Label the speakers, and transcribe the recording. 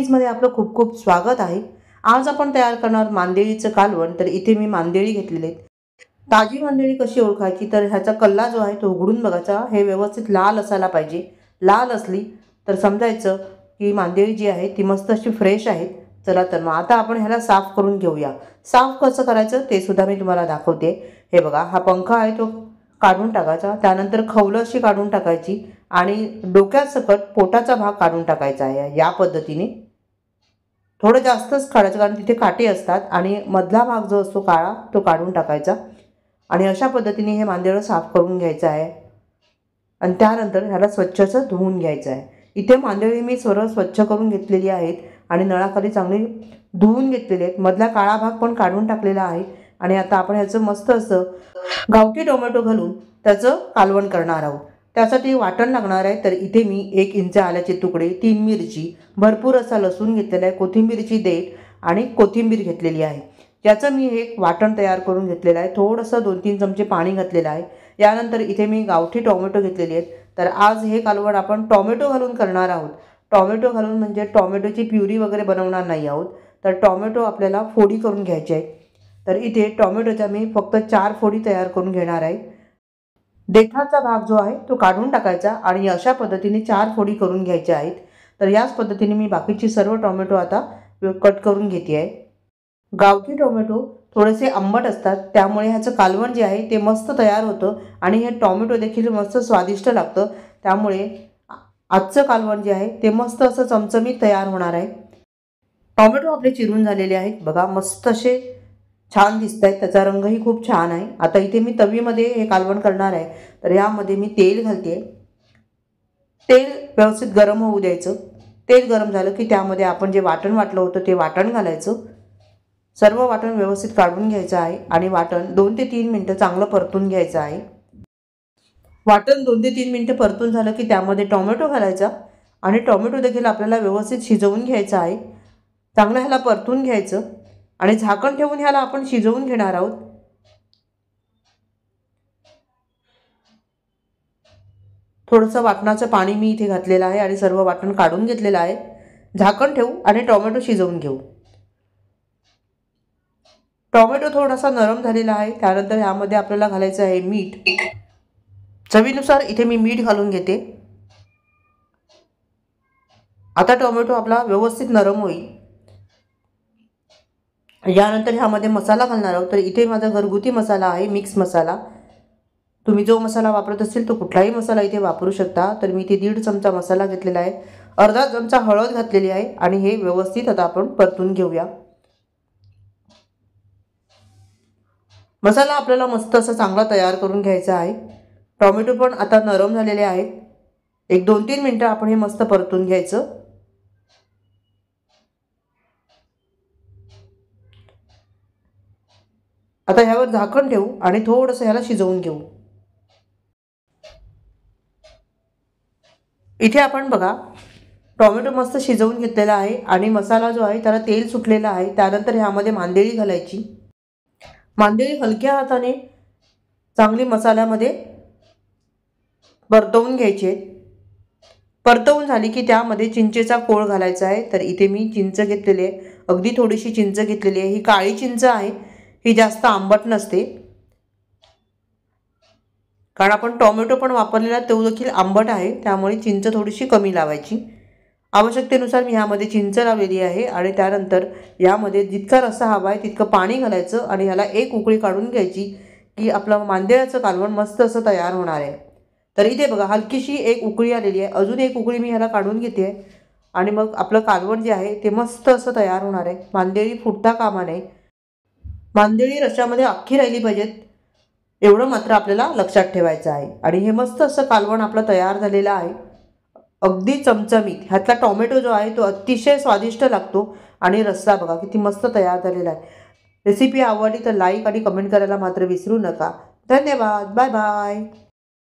Speaker 1: रेसिपीजमध्ये आपलं खूप खूप स्वागत आहे। आज आपण तयार करणार मांदेळीचं कालवण। तर इथे मी मांदेळी घेतलेले आहेत। ताजी मांदेळी कशी ओळखायची, तर ह्याचा कल्ला जो आहे तो उघडून बघायचा। हे व्यवस्थित लाल असायला पाहिजे। लाल असली तर समजायचं की मांदेळी जी आहे ती मस्त अशी फ्रेश आहे। चला तर मग आता आपण ह्याला साफ करून घेऊया। साफ कसं करायचं ते सुद्धा मी तुम्हाला दाखवते। हे बघा, हा पंखा आहे तो काढून टाकायचा, त्यानंतर खवलं अशी काढून टाकायची आणि डोक्यासकट पोटाचा भाग काढून टाकायचा आहे। या पद्धतीने थोडं जास्तच काढायचं, कारण तिथे काटे असतात आणि मधला भाग जो असतो काळा तो काढून टाकायचा आणि अशा पद्धतीने हे मांदेळं साफ करून घ्यायचं आहे आणि त्यानंतर ह्याला स्वच्छचं धुवून घ्यायचं आहे। इथे मांदेळी मी सरळ स्वच्छ करून घेतलेली आहेत आणि नळाखाली चांगली धुवून घेतलेली आहेत। मधला काळा भाग पण काढून टाकलेला आहे आणि आता आपण ह्याचं मस्त असं गावठी टोमॅटो घालून त्याचं कालवण करणार आहोत। त्यासाठी वाटण लागणार आहे। तर इथे मी 1 इंच आल्याचे तुकडे, 3 मिरची, भरपूर असा लसूण घेतलेला आहे, कोथिंबीरची देठ आणि कोथिंबीर घेतलेली आहे। याचं मी एक वाटण तयार करून घेतलेलं आहे। थोडंसं 2-3 चमचे पाणी घातलेलं आहे। यानंतर इथे मी गावठी टोमॅटो घेतलेली आहेत। तर आज हे कालवण आपण टोमॅटो घालून करणार आहोत। टोमॅटो घालून म्हणजे टोमॅटोची प्युरी वगैरे बनवणार नाही आहोत, तर टोमॅटो आपल्याला फोडी करून घ्यायचे आहे। तर इथे टोमॅटोच्या मी फक्त 4 फोडी तयार करून घेणार आहे। देठाचा भाग जो आहे तो काढून टाकायचा आणि अशा पद्धतीने 4 फोडी करून घ्यायच्या आहेत। तर याच पद्धतीने मी बाकीची सर्व टोमॅटो आता कट करून घेते आहे। गावठी टोमॅटो थोडेसे आंबट असतात, त्यामुळे ह्याचं कालवण जे आहे ते मस्त तयार होतं आणि हे टोमॅटो देखील मस्त स्वादिष्ट लागतं। त्यामुळे आजचं कालवण जे आहे ते मस्त असं चमचमीत तयार होणार आहे। टोमॅटो आपले चिरून झालेले आहेत, बघा मस्त असे छान दिसत आहेत, त्याचा रंगही खूप छान आहे। आता इथे मी तवीमध्ये हे कालवण करणार आहे, तर यामध्ये मी तेल घालते। तेल व्यवस्थित गरम होऊ द्यायचं। तेल गरम झालं की त्यामध्ये आपण जे वाटण वाटलं होतं ते वाटण घालायचं। सर्व वाटण व्यवस्थित काढून घ्यायचं आहे आणि वाटण 2 ते 3 मिनिटं चांगलं परतून घ्यायचं आहे। वाटण 2 ते 3 मिनिटं परतून झालं की त्यामध्ये टोमॅटो घालायचा आणि टोमॅटो देखील आपल्याला व्यवस्थित शिजवून घ्यायचा आहे। चांगलं ह्याला परतून घ्यायचं आणि झाकण ठेवून ह्याला आपण शिजवून घेणार आहोत। थोडंसं वाटणाचं पाणी मी इथे घातलेलं आहे आणि सर्व वाटण काढून घेतलेलं आहे। झाकण ठेवू आणि टोमॅटो शिजवून घेऊ। टोमॅटो थोडासा नरम झालेला आहे, त्यानंतर ह्यामध्ये आपल्याला घालायचं आहे मीठ। चवीनुसार इथे मी मीठ घालून घेते। आता टोमॅटो आपला व्यवस्थित नरम होईल। यानंतर ह्यामध्ये मसाला घालणार आहोत। तर इथे माझा घरगुती मसाला आहे, मिक्स मसाला। तुम्ही जो मसाला वापरत असेल तो कुठलाही मसाला इथे वापरू शकता। तर मी इथे 1.5 चमचा मसाला घेतलेला आहे, अर्धा चमचा हळद घातलेली आहे आणि हे व्यवस्थित आता आपण परतून घेऊया। मसाला आपल्याला मस्त असा चांगला तयार करून घ्यायचा आहे। टोमॅटो पण आता नरम झालेले आहेत। एक 2-3 मिनिटं आपण हे मस्त परतून घ्यायचं। आता ह्यावर झाकण ठेवू आणि थोडंसं ह्याला शिजवून घेऊ। इथे आपण बघा टोमॅटो मस्त शिजवून घेतलेला आहे आणि मसाला जो आहे त्याला तेल सुटलेलं आहे। त्यानंतर ह्यामध्ये मांदेळी घालायची। मांदेळी हलक्या हाताने चांगली मसाल्यामध्ये परतवून घ्यायची। परतवून झाली की त्यामध्ये चिंचेचा कोळ घालायचा आहे। तर इथे मी चिंच घेतलेली आहे, अगदी थोडीशी चिंच घेतलेली आहे। ही काळी चिंच आहे, ही जास्त आंबट नसते, कारण आपण टोमॅटो पण वापरलेला तो देखील आंबट आहे, त्यामुळे चिंच थोडीशी कमी लावायची। आवश्यकतेनुसार मी ह्यामध्ये चिंच लावलेली आहे आणि त्यानंतर यामध्ये जितका रस्सा हवा आहे तितकं पाणी घालायचं आणि ह्याला एक उकळी काढून घ्यायची की आपलं मांदेळ्याचं कालवण मस्त असं तयार होणार आहे। तर इथे बघा हलकीशी एक उकळी आलेली आहे, अजून एक उकळी मी ह्याला काढून घेते आणि मग आपलं कालवण जे आहे ते मस्त असं तयार होणार आहे। मांदेळी फुटता कामा नये, मांदेळी रश्श्यामध्ये अख्खी राहिली पाहिजेत, एवढं मात्र आपल्याला लक्षात ठेवायचं आहे। आणि हे मस्त असं कालवण आपलं तयार झालेलं आहे, अगदी चमचमीत। ह्यातला टोमॅटो जो आहे तो अतिशय स्वादिष्ट लागतो आणि रस्सा बघा किती मस्त तयार झालेला आहे। रेसिपी आवडली तर लाईक आणि कमेंट करायला मात्र विसरू नका। धन्यवाद, बाय बाय।